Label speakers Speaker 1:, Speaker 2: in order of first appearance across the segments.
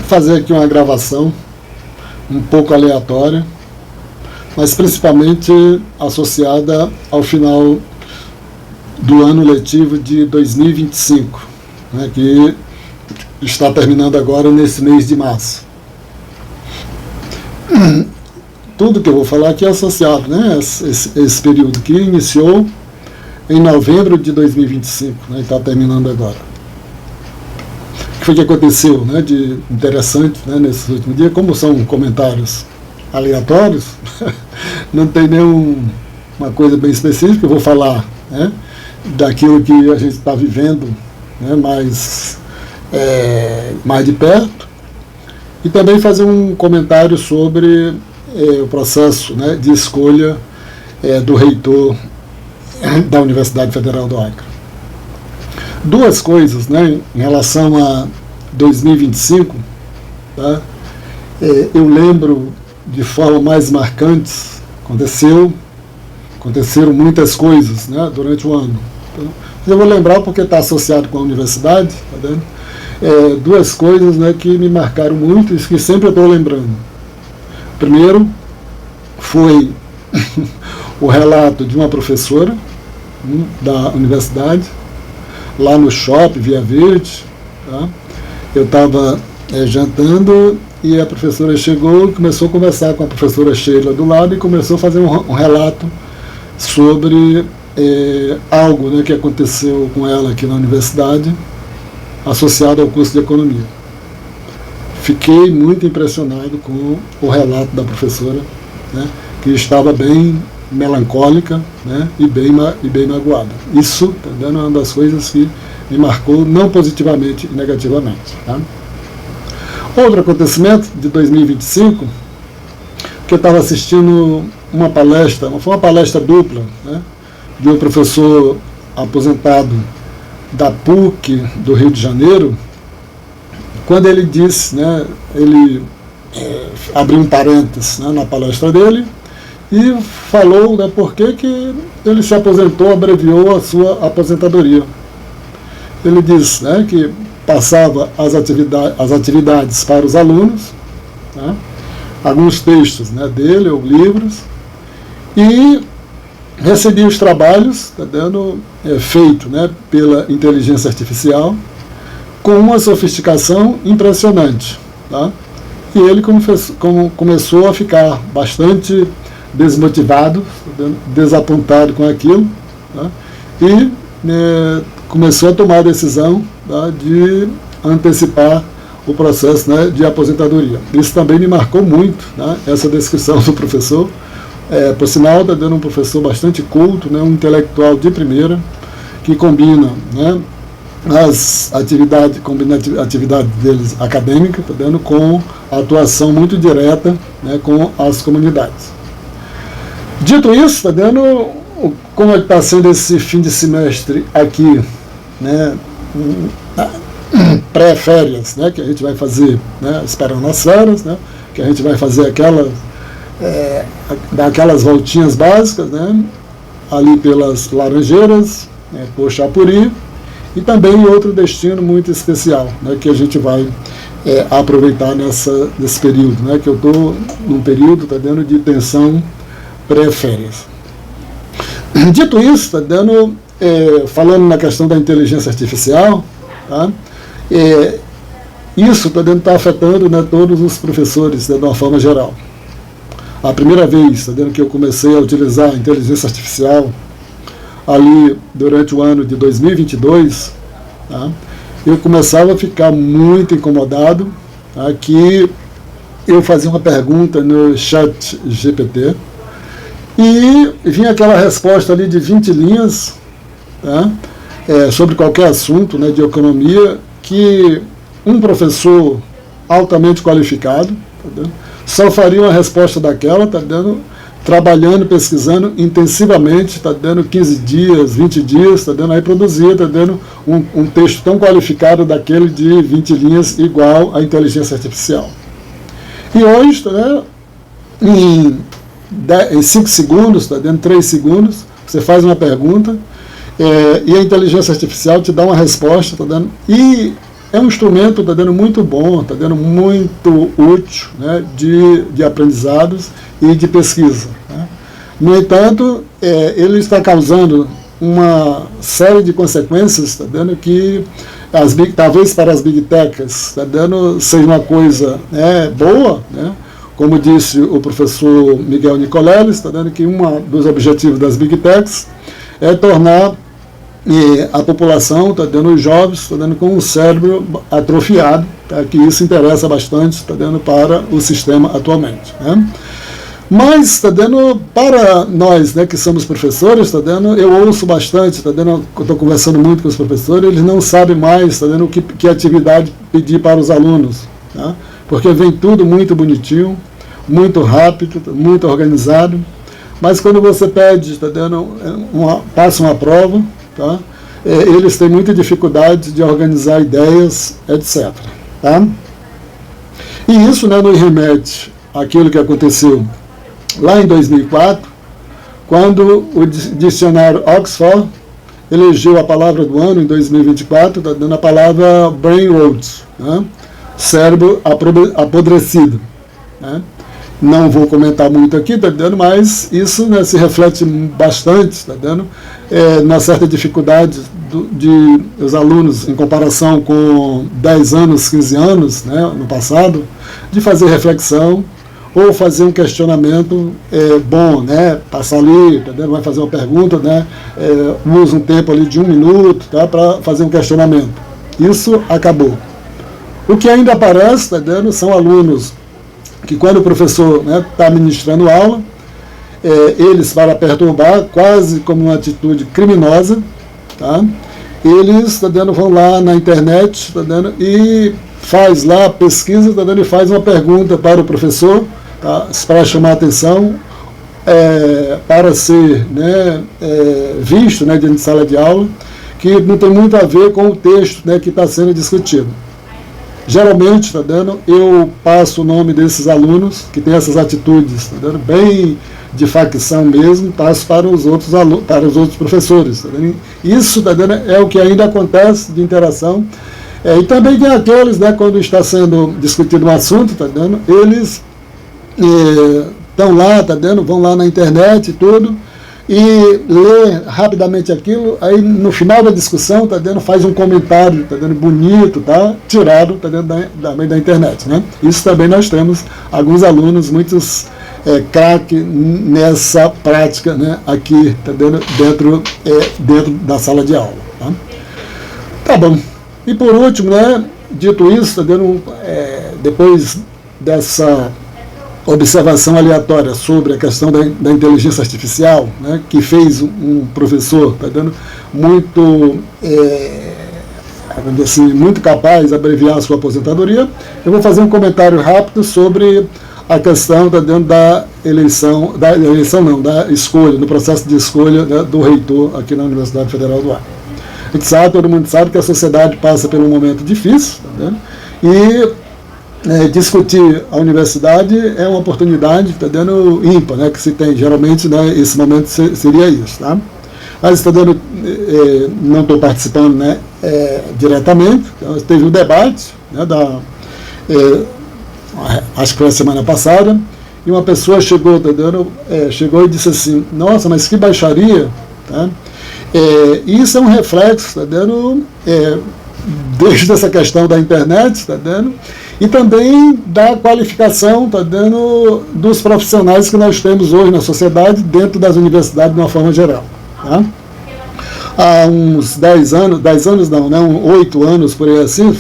Speaker 1: fazer aqui uma gravação um pouco aleatória, mas principalmente associada ao final do ano letivo de 2025, né, que está terminando agora nesse mês de março. Tudo que eu vou falar aqui é associado, né, esse período que iniciou em novembro de 2025, né, e está terminando agora. O que foi que aconteceu, né, de interessante, né, nesses últimos dias? Como são comentários aleatórios, não tem nenhuma coisa bem específica, eu vou falar, né, daquilo que a gente está vivendo, né, mais de perto, e também fazer um comentário sobre o processo, né, de escolha do reitor da Universidade Federal do Acre. Duas coisas, né, em relação a 2025, tá? Eu lembro de forma mais marcante, aconteceram muitas coisas, né, durante o ano. Então, eu vou lembrar porque está associado com a universidade, tá vendo? Duas coisas, né, que me marcaram muito e que sempre eu estou lembrando. Primeiro foi o relato de uma professora da universidade, lá no shopping Via Verde, tá? Eu estava jantando e a professora chegou e começou a conversar com a professora Sheila do lado e começou a fazer um relato sobre algo, né, que aconteceu com ela aqui na universidade, associado ao curso de economia. Fiquei muito impressionado com o relato da professora, né, que estava bem melancólica, né, e bem magoada. Isso, tá vendo, é uma das coisas que me marcou, não positivamente e negativamente. Tá? Outro acontecimento de 2025, que eu estava assistindo uma palestra, foi uma palestra dupla, né, de um professor aposentado da PUC do Rio de Janeiro, quando ele disse, né, ele abriu um parênteses, né, na palestra dele e falou, né, por que ele se aposentou, abreviou a sua aposentadoria. Ele disse, né, que passava as atividades para os alunos, né, alguns textos, né, dele ou livros, e recebia os trabalhos, tá dando, feito, né, pela inteligência artificial, com uma sofisticação impressionante. Tá? E ele começou a ficar bastante desmotivado, tá, desapontado com aquilo, tá? E começou a tomar a decisão, tá, de antecipar o processo, né, de aposentadoria. Isso também me marcou muito, né, essa descrição do professor. Por sinal, está dando um professor bastante culto, né, um intelectual de primeira, que combina, né, a atividade deles acadêmica, tá dando, com a atuação muito direta, né, com as comunidades. Dito isso, tá dando, como está sendo esse fim de semestre aqui, né, pré-férias, né, que a gente vai fazer, né, esperando as férias, né, que a gente vai fazer dar aquelas voltinhas básicas, né, ali pelas Laranjeiras, né, por Chapuri, e também outro destino muito especial, né, que a gente vai aproveitar nesse período, né, que eu estou num período, tá dando, de tensão pré-férias. Dito isso, tá dando, falando na questão da inteligência artificial, tá, isso está afetando, né, todos os professores, né, de uma forma geral. A primeira vez, tá vendo, que eu comecei a utilizar a inteligência artificial ali durante o ano de 2022, tá, eu começava a ficar muito incomodado, tá, que eu fazia uma pergunta no chat GPT e vinha aquela resposta ali de 20 linhas, tá, sobre qualquer assunto, né, de economia, que um professor altamente qualificado, tá vendo, só faria uma resposta daquela, tá dando, trabalhando, pesquisando intensivamente, tá dando 15 dias, 20 dias, tá dando, aí produzia, tá dando um texto tão qualificado daquele de 20 linhas igual à inteligência artificial. E hoje, tá dando, em 5 segundos, tá dando 3 segundos, você faz uma pergunta, e a inteligência artificial te dá uma resposta, tá dando, e é um instrumento, está dando muito bom, está dando muito útil, né, de aprendizados e de pesquisa, né. No entanto, ele está causando uma série de consequências, está dando que talvez para as big techs está dando seja uma coisa, né, boa, né, como disse o professor Miguel Nicolelli, está dando que um dos objetivos das big techs é tornar a população, está dando os jovens, está dando com o cérebro atrofiado, tá, que isso interessa bastante, está dando para o sistema atualmente, né. Mas está dando para nós, né, que somos professores, está dando, eu ouço bastante, está dando, estou conversando muito com os professores, eles não sabem mais, está dando que atividade pedir para os alunos, tá, porque vem tudo muito bonitinho, muito rápido, muito organizado, mas quando você pede, está dando passa uma prova, tá, eles têm muita dificuldade de organizar ideias, etc. Tá? E isso, né, nos remete àquilo que aconteceu lá em 2004, quando o dicionário Oxford elegeu a palavra do ano em 2024, está dando a palavra brain rot, né? Cérebro apodrecido, né? Não vou comentar muito aqui, está dando, mas isso, né, se reflete bastante, está dando, na certa dificuldade de os alunos, em comparação com 10 anos, 15 anos, né, no passado, de fazer reflexão, ou fazer um questionamento bom, né, passar ali, entendeu? Vai fazer uma pergunta, né, usa um tempo ali de 1 minuto, tá, para fazer um questionamento. Isso acabou. O que ainda aparece, tá, entendeu? São alunos que quando o professor está ministrando aula, eles, para perturbar, quase como uma atitude criminosa, tá, eles, tá, entendeu? Vão lá na internet, tá, entendeu? E faz lá pesquisa, tá, entendeu? E faz uma pergunta para o professor, tá, para chamar a atenção, para ser, né, visto, né, dentro de sala de aula, que não tem muito a ver com o texto, né, que está sendo discutido. Geralmente, tá dando, eu passo o nome desses alunos que têm essas atitudes, tá dando, bem de facção mesmo, passo para os outros alunos, para os outros professores. Tá dando? Isso, tá dando, é o que ainda acontece de interação. E também tem aqueles, né, quando está sendo discutido um assunto, tá dando, eles estão lá, tá dando, vão lá na internet e tudo, e lê rapidamente aquilo, aí no final da discussão, tá dando, faz um comentário, tá dando, bonito, tá, tirado, tá dentro da internet, né? Isso também nós temos alguns alunos, muitos craque nessa prática, né, aqui, tá dando, dentro da sala de aula, tá? Tá bom. E por último, né, dito isso, tá dando, depois dessa observação aleatória sobre a questão da inteligência artificial, né, que fez um professor, tá dando, muito, assim, muito capaz de abreviar a sua aposentadoria, eu vou fazer um comentário rápido sobre a questão, tá dentro da eleição não, da escolha, do processo de escolha, né, do reitor aqui na Universidade Federal do Acre. A gente sabe, todo mundo sabe que a sociedade passa por um momento difícil, tá vendo? E discutir a universidade é uma oportunidade, tá dando, ímpar, né, que se tem, geralmente, né, esse momento seria isso, tá? Mas está dando, não estou participando, né, diretamente, então, teve um debate, né, acho que foi a semana passada, e uma pessoa chegou, tá dando, chegou e disse assim, nossa, mas que baixaria, tá? Isso é um reflexo, tá dando, desde essa questão da internet, tá dando, e também da qualificação, tá dando, dos profissionais que nós temos hoje na sociedade, dentro das universidades de uma forma geral, tá? Há uns 10 anos não, né, 8 anos, por aí assim,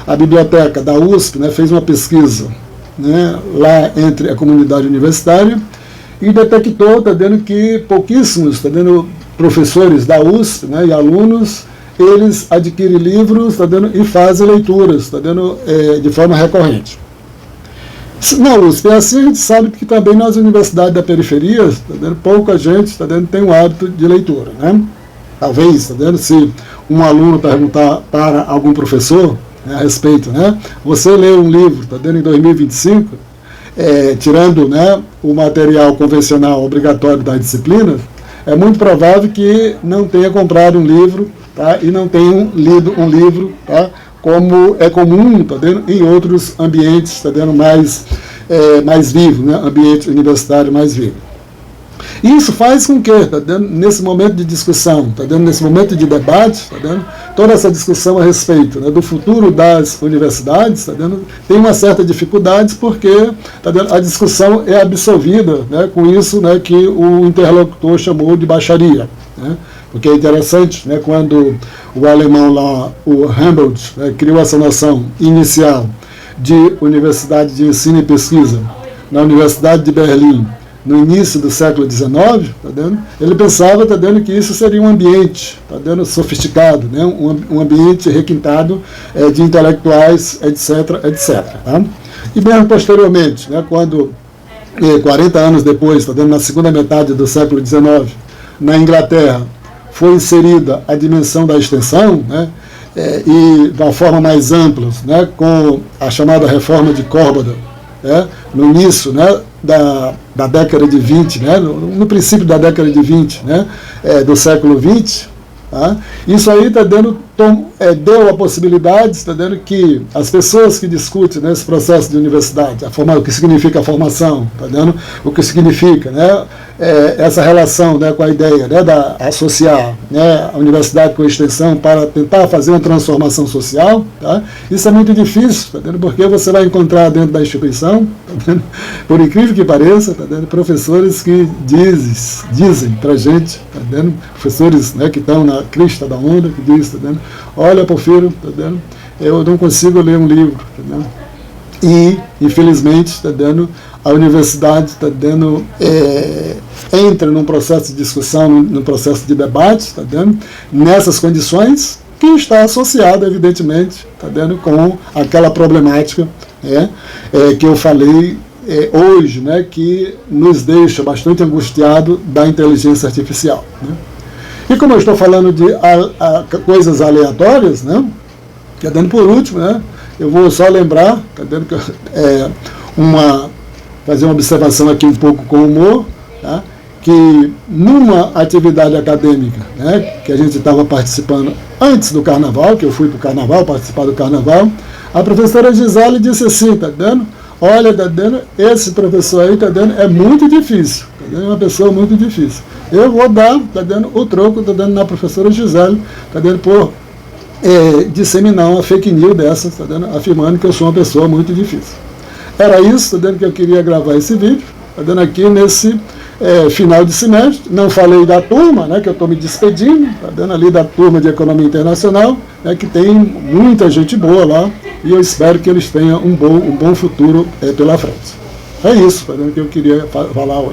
Speaker 1: a biblioteca da USP, né, fez uma pesquisa, né, lá entre a comunidade universitária e detectou, tá dando, que pouquíssimos, tá dando, professores da USP, né, e alunos, eles adquirem livros, tá dando, e fazem leituras, tá dando, de forma recorrente. Na USP é assim, a gente sabe que também nas universidades da periferia, tá dando, pouca gente, tá dando, tem um hábito de leitura, né? Talvez, tá dando, se um aluno perguntar para algum professor, né, a respeito, né, você leu um livro, tá dando, em 2025, tirando, né, o material convencional obrigatório das disciplinas, é muito provável que não tenha comprado um livro, tá, e não tenham lido um livro, tá, como é comum, tá vendo, em outros ambientes, tá vendo, mais vivo, né, ambiente universitário mais vivo. Isso faz com que, tá vendo, nesse momento de discussão, tá vendo, nesse momento de debate, tá vendo, toda essa discussão a respeito, né, do futuro das universidades, tá vendo, tem uma certa dificuldade porque, tá vendo, a discussão é absolvida, né, com isso, né, que o interlocutor chamou de baixaria, né. Porque é interessante, né, quando o alemão lá, o Humboldt, né, criou essa noção inicial de universidade de ensino e pesquisa na Universidade de Berlim, no início do século XIX, tá vendo? Ele pensava, tá vendo, que isso seria um ambiente, tá vendo, sofisticado, né, um ambiente requintado de intelectuais, etc, etc. Tá? E mesmo posteriormente, né, quando 40 anos depois, tá vendo, na segunda metade do século XIX, na Inglaterra, foi inserida a dimensão da extensão, né, e de uma forma mais ampla, né, com a chamada reforma de Corbada, no início, né, da década de 20, né, no princípio da década de 20, né, do século 20, tá? Isso aí tá dando, deu a possibilidade, tá dando, que as pessoas que discutem nesse processo de universidade, o que significa a formação, tá dando, o que significa, né, essa relação, né, com a ideia, né, da associar, né, a universidade com a extensão para tentar fazer uma transformação social, tá? Isso é muito difícil, tá vendo? Porque você vai encontrar dentro da instituição, tá vendo? Por incrível que pareça, tá vendo? Professores que dizem para a gente, tá vendo? Professores, né, que estão na crista da onda, que dizem, tá vendo? Olha, Porfírio, tá vendo? Eu não consigo ler um livro, tá vendo? E, infelizmente, está dando, a universidade está dando, entra num processo de discussão, num processo de debate, está dando, nessas condições, que está associada, evidentemente, está dando, com aquela problemática que eu falei hoje, né, que nos deixa bastante angustiado da inteligência artificial. Né? E como eu estou falando de coisas aleatórias, né, está dando por último, né, eu vou só lembrar, tá vendo, que fazer uma observação aqui um pouco com humor, tá? Que numa atividade acadêmica, né, que a gente estava participando antes do carnaval, que eu fui para o carnaval, participar do carnaval, a professora Gisele disse assim, tá vendo? Olha, tá vendo, esse professor aí, tá vendo, é muito difícil, tá vendo? É uma pessoa muito difícil. Eu vou dar, tá vendo, o troco, tá vendo, na professora Gisele, tá vendo, por disseminar uma fake news dessa, tá vendo, afirmando que eu sou uma pessoa muito difícil. Era isso, tá vendo, que eu queria gravar esse vídeo, tá vendo, aqui nesse final de semestre. Não falei da turma, né, que eu estou me despedindo, tá vendo, ali da turma de Economia Internacional, né, que tem muita gente boa lá, e eu espero que eles tenham um bom futuro pela frente. É isso, tá vendo, que eu queria falar hoje.